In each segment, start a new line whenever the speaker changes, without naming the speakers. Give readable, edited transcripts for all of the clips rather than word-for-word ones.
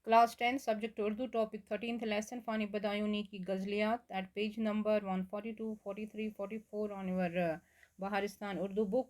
Class 10 subject Urdu topic 13th lesson Fani Badayuni ki Ghazliyat at page number 142, 43, 44 on your Baharistan Urdu book.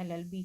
LLB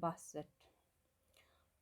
62।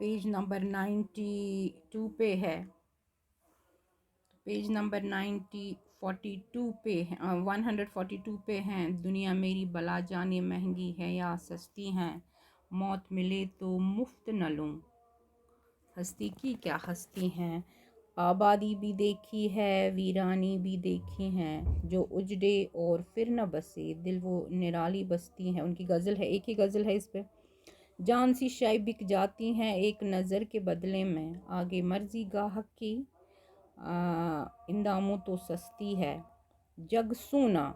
Page number 92 پہ ہے، page number 42 پہ 142 پہ ہیں۔ دنیا میری بلا جانے مہنگی ہے یا سستی ہیں، موت ملے تو مفت نہ لوں، ہستی کی کیا ہستی ہیں۔ آبادی بھی دیکھی ہے ویرانی بھی دیکھی ہیں، جو اجڑے اور پھر نہ بسے دل وہ نرالی بستی ہیں۔ ان کی غزل ہے، ایک ہی غزل ہے اس پہ۔ جان سی شائی بک جاتی ہیں ایک نظر کے بدلے میں، آگے مرضی گاہک کی انداموں تو سستی ہے۔ جگ سونا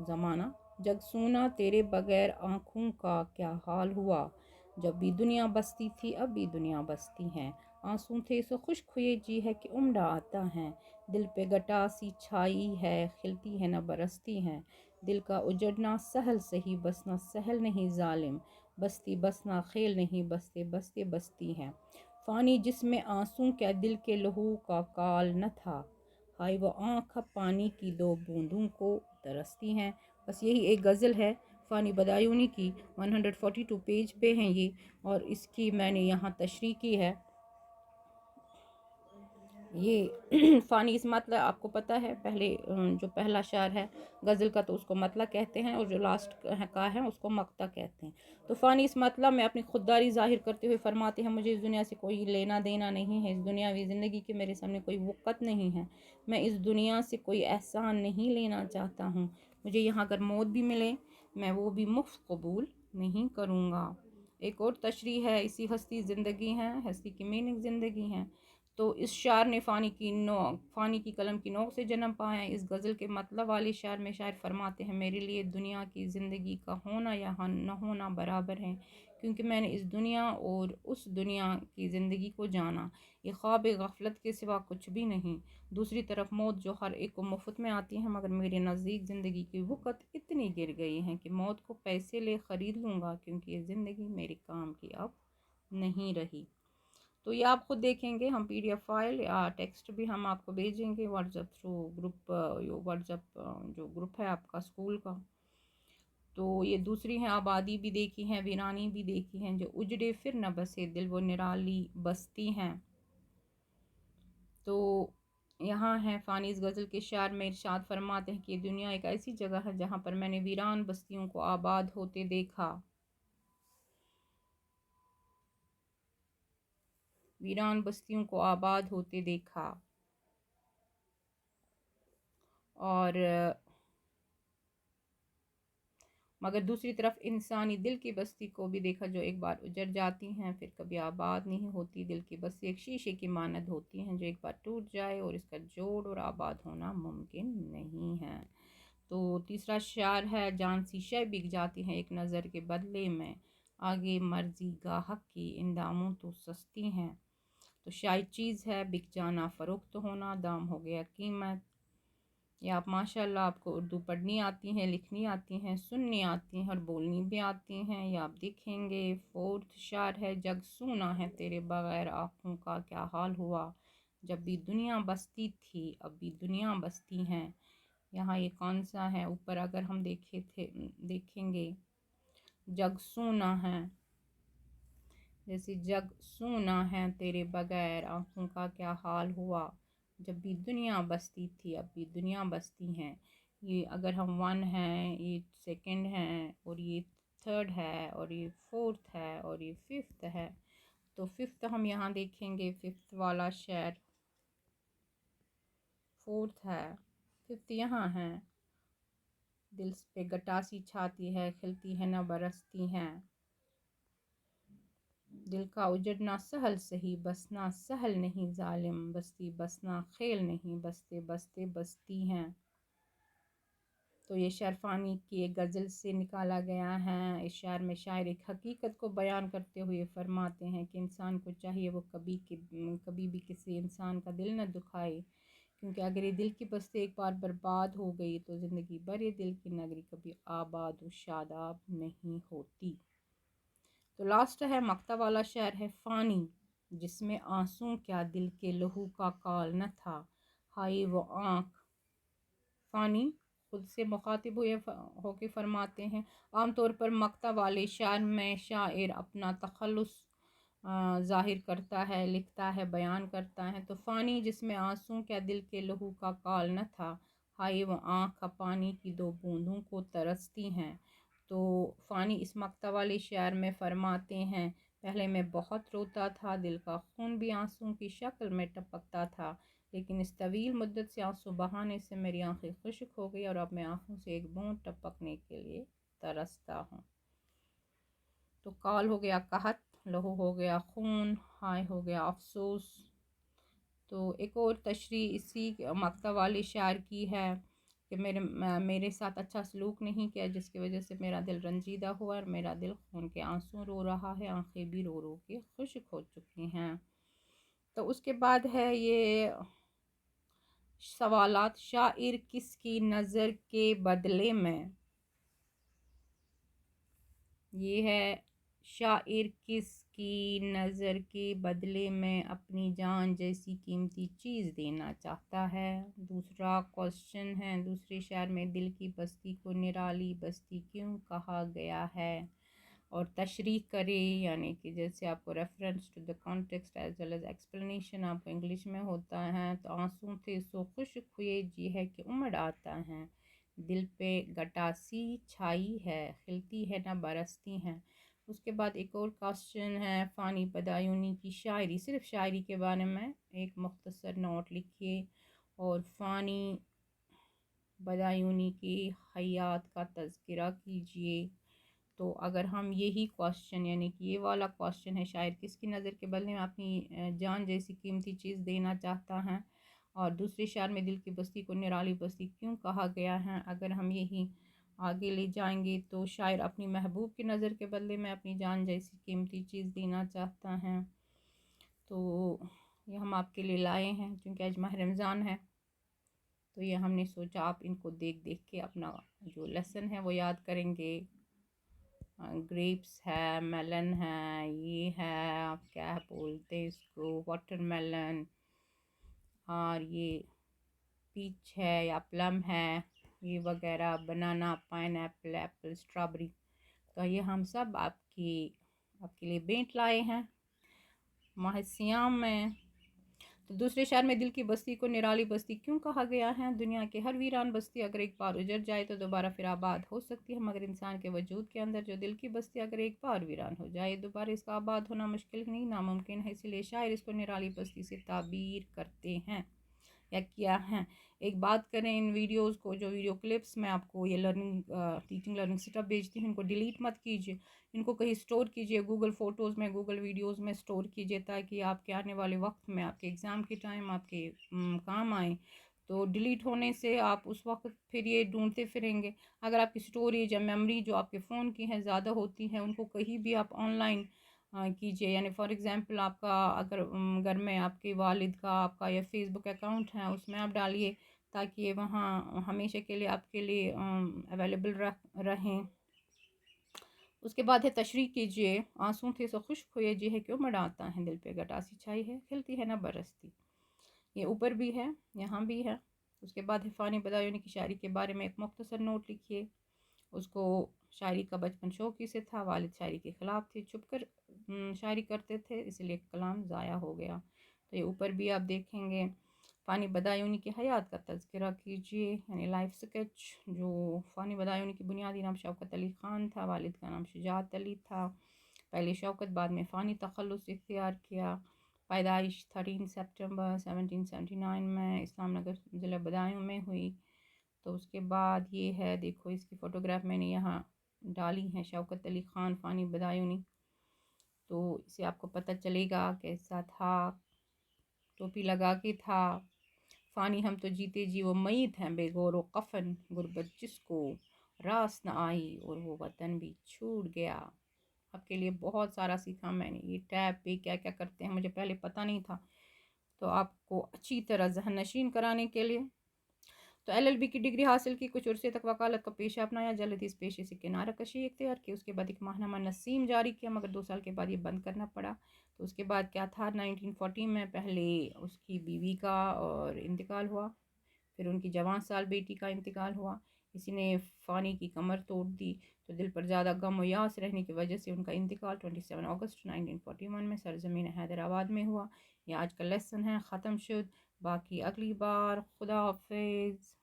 زمانہ، جگ سونا تیرے بغیر آنکھوں کا کیا حال ہوا، جب بھی دنیا بستی تھی اب بھی دنیا بستی ہے۔ آنسوں تھے سو خشک ہوئے جی ہے کہ عمر آتا ہے، دل پہ گٹا سی چھائی ہے کھلتی ہے نہ برستی ہے۔ دل کا اجڑنا سہل سہی بسنا سہل نہیں ظالم، بستی بسنا خیل نہیں بستے بستے بستی ہے۔ فانی جس میں آنسوں کیا دل کے لہو کا کال نہ تھا، ہائے وہ آنکھ اب پانی کی دو بوندوں کو ترستی ہیں۔ بس یہی ایک غزل ہے فانی بدایونی کی، 142 پیج پہ ہیں یہ، اور اس کی میں نے یہاں تشریح کی ہے۔ یہ فانی اس مطلب آپ کو پتہ ہے، پہلے جو پہلا شعر ہے غزل کا تو اس کو مطلع کہتے ہیں، اور جو لاسٹ کا ہے اس کو مقطع کہتے ہیں۔ تو فانی اس مطلب میں اپنی خودداری ظاہر کرتے ہوئے فرماتے ہیں، مجھے اس دنیا سے کوئی لینا دینا نہیں ہے، اس دنیاوی زندگی کے میرے سامنے کوئی وقت نہیں ہے، میں اس دنیا سے کوئی احسان نہیں لینا چاہتا ہوں، مجھے یہاں اگر موت بھی ملے میں وہ بھی مفت قبول نہیں کروں گا۔ ایک اور تشریح ہے، اسی ہستی زندگی ہے، ہستی کی میننگ زندگی ہے۔ تو اس شعر نے فانی کی قلم کی نوک سے جنم پایا ہے۔ اس غزل کے مطلب والے شعر میں شاعر فرماتے ہیں، میرے لیے دنیا کی زندگی کا ہونا یا نہ ہونا برابر ہے، کیونکہ میں نے اس دنیا اور اس دنیا کی زندگی کو جانا، یہ خواب غفلت کے سوا کچھ بھی نہیں۔ دوسری طرف موت جو ہر ایک کو مفت میں آتی ہے، مگر میرے نزدیک زندگی کی وقت اتنی گر گئی ہے کہ موت کو پیسے لے خرید لوں گا، کیونکہ یہ زندگی میرے کام کی اب نہیں رہی۔ تو یہ آپ خود دیکھیں گے، ہم پی ڈی ایف فائل یا ٹیکسٹ بھی ہم آپ کو بھیجیں گے what's app through group, what's app جو گروپ ہے آپ کا اسکول کا۔ تو یہ دوسری ہیں، آبادی بھی دیکھی ہیں ویرانی بھی دیکھی ہیں، جو اجڑے پھر نہ بسے دل وہ نرالی بستی ہیں۔ تو یہاں ہے فانی اس غزل کے شعر میں ارشاد فرماتے ہیں کہ یہ دنیا ایک ایسی جگہ ہے جہاں پر میں نے ویران بستیوں کو آباد ہوتے دیکھا، ویران بستیوں کو آباد ہوتے دیکھا، اور مگر دوسری طرف انسانی دل کی بستی کو بھی دیکھا، جو ایک بار اجڑ جاتی ہیں پھر کبھی آباد نہیں ہوتی۔ دل کی بستی ایک شیشے کی مانند ہوتی ہیں جو ایک بار ٹوٹ جائے اور اس کا جوڑ اور آباد ہونا ممکن نہیں ہے۔ تو تیسرا شعر ہے، جان سی شے بک جاتی ہیں ایک نظر کے بدلے میں، آگے مرضی گاہک کی انداموں تو سستی ہیں۔ تو شاید چیز ہے بک جانا، فروخت ہونا، دام ہو گیا قیمت۔ یا آپ ماشاءاللہ آپ کو اردو پڑھنی آتی ہیں، لکھنی آتی ہیں، سننی آتی ہیں اور بولنی بھی آتی ہیں، یا آپ دیکھیں گے۔ فورتھ شعر ہے، جگ سونا ہے تیرے بغیر آنکھوں کا کیا حال ہوا، جب بھی دنیا بستی تھی اب بھی دنیا بستی ہیں۔ یہاں یہ کون سا ہے، اوپر اگر ہم دیکھیں گے، جگ سونا ہے، جیسے جگ سونا ہے تیرے بغیر آنکھوں کا کیا حال ہوا، جب بھی دنیا بستی تھی اب بھی دنیا بستی ہیں۔ یہ اگر ہم 1 ہیں، یہ 2 ہیں، اور یہ 3 ہے، اور یہ 4 ہے، اور یہ 5 ہے، تو 5 ہم یہاں دیکھیں گے، 5 والا شعر 4 ہے، 5 یہاں ہے، دل پہ گٹاسی چھاتی ہے کھلتی ہے نہ برستی ہیں، دل کا اجڑنا سہل سہی بسنا سہل نہیں ظالم، بستی بسنا خیل نہیں بستے بستے بستی ہیں۔ تو یہ شعر فانی کی ایک غزل سے نکالا گیا ہے۔ اس شعر میں شاعر ایک حقیقت کو بیان کرتے ہوئے فرماتے ہیں کہ انسان کو چاہیے وہ کبھی بھی کسی انسان کا دل نہ دکھائے، کیونکہ اگر یہ دل کی بستی ایک بار برباد ہو گئی تو زندگی بھر یہ دل کی نگری کبھی آباد و شاداب نہیں ہوتی۔ تو لاسٹ ہے، مقطع والا شعر ہے، فانی جس میں آنسوں کیا دل کے لہو کا کال نہ تھا، ہائے وہ آنکھ۔ فانی خود سے مخاطب ہو کے فرماتے ہیں۔ عام طور پر مقطع والے شعر میں شاعر اپنا تخلص ظاہر کرتا ہے، لکھتا ہے، بیان کرتا ہے۔ تو فانی جس میں آنسوں کیا دل کے لہو کا کال نہ تھا، ہائے وہ آنکھ پانی کی دو بوندوں کو ترستی ہیں۔ تو فانی اس مقطع والے شعر میں فرماتے ہیں، پہلے میں بہت روتا تھا، دل کا خون بھی آنسوں کی شکل میں ٹپکتا تھا، لیکن اس طویل مدت سے آنسو بہانے سے میری آنکھیں خشک ہو گئی اور اب میں آنکھوں سے ایک بوند ٹپکنے کے لیے ترستا ہوں۔ تو کال ہو گیا قحط، لہو ہو گیا خون، ہائے ہو گیا افسوس۔ تو ایک اور تشریح اسی مقطع والی شاعر کی ہے کہ میرے ساتھ اچھا سلوک نہیں کیا، جس کی وجہ سے میرا دل رنجیدہ ہوا اور میرا دل خون کے آنسوں رو رہا ہے، آنکھیں بھی رو رو کے خشک ہو چکی ہیں۔ تو اس کے بعد ہے یہ سوالات، شاعر کس کی نظر کے بدلے میں، یہ ہے شاعر کس کی نظر کے بدلے میں اپنی جان جیسی قیمتی چیز دینا چاہتا ہے۔ دوسرا کوشچن ہے، دوسرے شعر میں دل کی بستی کو نرالی بستی کیوں کہا گیا ہے، اور تشریح کرے، یعنی کہ جیسے آپ کو reference to the context as well as explanation آپ کو انگلش میں ہوتا ہے۔ تو آنسوں تھے سو خشک ہوئے، جی ہے کہ امڑ آتا ہے، دل پہ گٹاسی چھائی ہے، کھلتی ہے نہ برستی ہیں۔ اس کے بعد ایک اور کوسچن ہے، فانی بدایونی کی شاعری، صرف شاعری کے بارے میں ایک مختصر نوٹ لکھیے، اور فانی بدایونی کی حیات کا تذکرہ کیجیے۔ تو اگر ہم یہی کوسچن، یعنی کہ یہ والا کوسچن ہے، شاعر کس کی نظر کے بدلے میں اپنی جان جیسی قیمتی چیز دینا چاہتا ہے، اور دوسرے شعر میں دل کی بستی کو نرالی بستی کیوں کہا گیا ہے، اگر ہم یہی آگے لے جائیں گے تو شاعر اپنی محبوب کی نظر کے بدلے میں اپنی جان جیسی قیمتی چیز دینا چاہتا ہے۔ تو یہ ہم آپ کے لیے لائے ہیں، چونکہ آج ماہ رمضان ہے تو یہ ہم نے سوچا آپ ان کو دیکھ دیکھ کے اپنا جو لیسن ہے وہ یاد کریں گے۔ گریپس ہے، میلن ہے، یہ ہے آپ کیا بولتے اس کو، واٹر میلن، اور یہ پیچ ہے یا پلم ہے، یہ وغیرہ، بنانا، پائن ایپل، ایپل، اسٹرابری، تو یہ ہم سب آپ کے لیے بینٹ لائے ہیں ماہ سیام میں۔ تو دوسرے شعر میں دل کی بستی کو نرالی بستی کیوں کہا گیا ہے، دنیا کے ہر ویران بستی اگر ایک بار اجڑ جائے تو دوبارہ پھر آباد ہو سکتی ہے، مگر انسان کے وجود کے اندر جو دل کی بستی اگر ایک بار ویران ہو جائے دوبارہ اس کا آباد ہونا مشکل ہی نہیں، ناممکن ہے، اسی لیے شاعر اس کو نرالی بستی سے تعبیر کرتے ہیں یا کیا ہیں۔ ایک بات کریں، ان ویڈیوز کو، جو ویڈیو کلپس میں آپ کو یہ ٹیچنگ لرننگ سیٹ اپ بھیجتی ہوں، ان کو ڈیلیٹ مت کیجیے، ان کو کہیں سٹور کیجیے، گوگل فوٹوز میں، گوگل ویڈیوز میں سٹور کیجیے، تاکہ آپ کے آنے والے وقت میں، آپ کے ایگزام کے ٹائم آپ کے کام آئیں۔ تو ڈیلیٹ ہونے سے آپ اس وقت پھر یہ ڈھونڈتے پھریں گے۔ اگر آپ کی سٹوریج یا میموری جو آپ کے فون کی ہیں زیادہ ہوتی ہیں، ان کو کہیں بھی آپ آن لائن کیجیے، یعنی فار ایگزامپل آپ کا اگر گھر میں آپ کے والد کا آپ کا یا فیس بک اکاؤنٹ ہے، اس میں آپ ڈالیے تاکہ یہ وہاں ہمیشہ کے لیے آپ کے لیے اویلیبل رہیں۔ اس کے بعد ہے تشریح کیجیے، آنسوں تھے سو خشک ہوئے، جی ہے کیوں مڑ آتا ہے، دل پہ گٹاسی چھائی ہے، کھلتی ہے نہ برستی، یہ اوپر بھی ہے یہاں بھی ہے۔ اس کے بعد ہے فانی بدایونی کی شاعری کے بارے میں ایک مختصر نوٹ لکھیے، اس کو شاعری کا بچپن شوقی سے تھا، والد شاعری کے خلاف تھے، چھپ کر شاعری کرتے تھے، اس لیے کلام ضائع ہو گیا۔ تو یہ اوپر بھی آپ دیکھیں گے۔ فانی بدایونی کی حیات کا تذکرہ کیجیے، یعنی لائف سکیچ، جو فانی بدایونی کی بنیادی نام شوکت علی خان تھا، والد کا نام شجاعت علی تھا، پہلے شوکت بعد میں فانی تخلص اختیار کیا، پیدائش 13 سپٹمبر 1779 میں اسلام نگر ضلع بدایوں میں ہوئی۔ تو اس کے بعد یہ ہے، دیکھو اس کی فوٹوگراف میں نے یہاں ڈالی ہے، شوکت علی خان فانی بدایونی، تو اسے آپ کو پتہ چلے گا کیسا تھا، ٹوپی لگا کے تھا۔ فانی ہم تو جیتے جی وہ میت ہیں بے گور و کفن، غربت جس کو راس نہ آئی اور وہ وطن بھی چھوٹ گیا۔ آپ کے لیے بہت سارا سیکھا میں نے، یہ ٹیب پہ کیا کیا کرتے ہیں مجھے پہلے پتہ نہیں تھا، تو آپ کو اچھی طرح ذہن نشین کرانے کے لیے۔ تو LLB کی ڈگری حاصل کی، کچھ عرصے تک وکالت کا پیشہ اپنایا، جلد اس پیشے سے کنارہ کشی اختیار کی، اس کے بعد ایک ماہنامہ نسیم جاری کیا، مگر 2 سال کے بعد یہ بند کرنا پڑا۔ تو اس کے بعد کیا تھا، 1940 میں پہلے اس کی بیوی کا اور انتقال ہوا، پھر ان کی جوان سال بیٹی کا انتقال ہوا، کسی نے فانی کی کمر توڑ دی تو دل پر زیادہ غم و یاس رہنے کی وجہ سے ان کا انتقال 27 اگست 1941 میں سرزمین حیدرآباد میں ہوا۔ یہ آج کا لیسن ہے، ختم شد۔ باقی اگلی بار، خدا حافظ۔